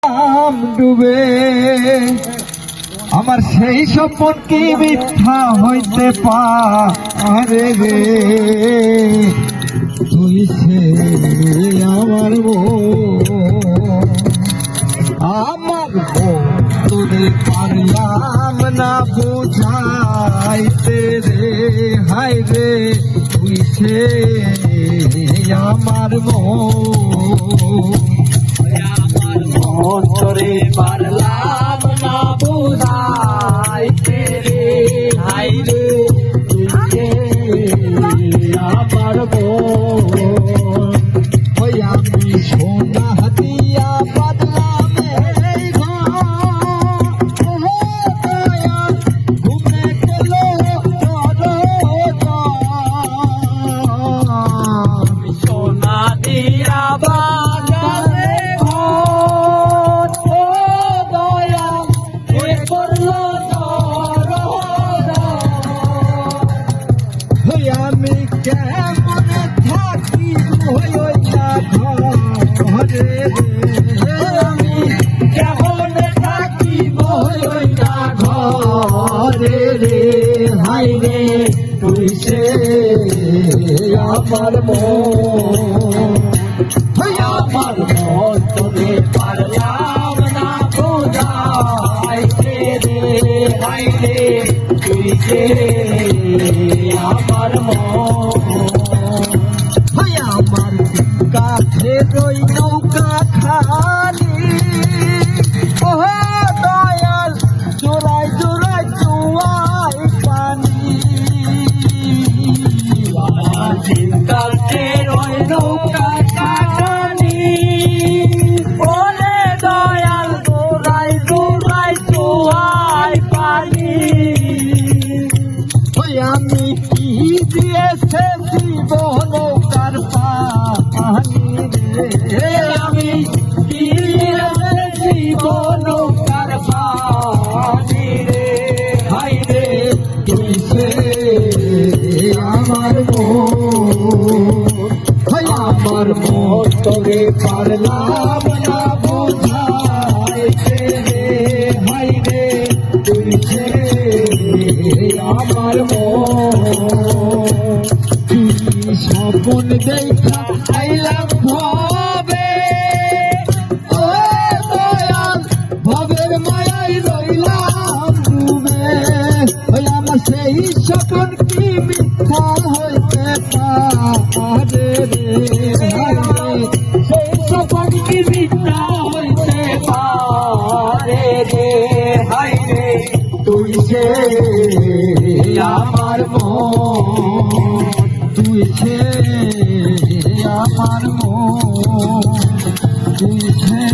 ডুবে আমার সেই স্বপ্ন কি মিথ্যা হইতে পারে রে তুই সে আমার আমার তোরে পারলাম না বুঝাইতে রে হাই রে তুই সে আমার তোরে পারলাম না বুঝাইতে রে হাই রে আমার ওই আমি সোনা দিয়া বদলাম ঘুমে গেল সোনা দিয়া আমি কেমন থাকি ঘরে আমি কেমন থাকিব ঘরে রে হাই রে তুই সে আমার আমার তোরে পারলাম না বুঝাইতে রে হাই রে তুই যে আমার আমার কাছে রই নৌকা খালি ও দয়াল জোড়াই জোড়াই চুয়াই পানি কাছে ওই নৌকা কাটানি ওরে দয়াল দোরাই দোরাই চুয়াই পানি আমি কি দিয়েছে জীব নৌকার পানি রে আমি জীব নৌকার পানি রে হাই রে তুই সে আমার আমার তোরে পারলাম না বুঝাইতে রে হাই রে তুই সে আমার স্বপন দেখা আইলাম ভবে ও দয়াল ভবের মায়াই রইলাম ডুবে আমার সেই স্বপন কি মিথ্যা হইতে পারে রে সেই সপন কি মিথ্যা হইতে পারে রে হাই রে তুই সে আমার তুই সে আমার তুই সে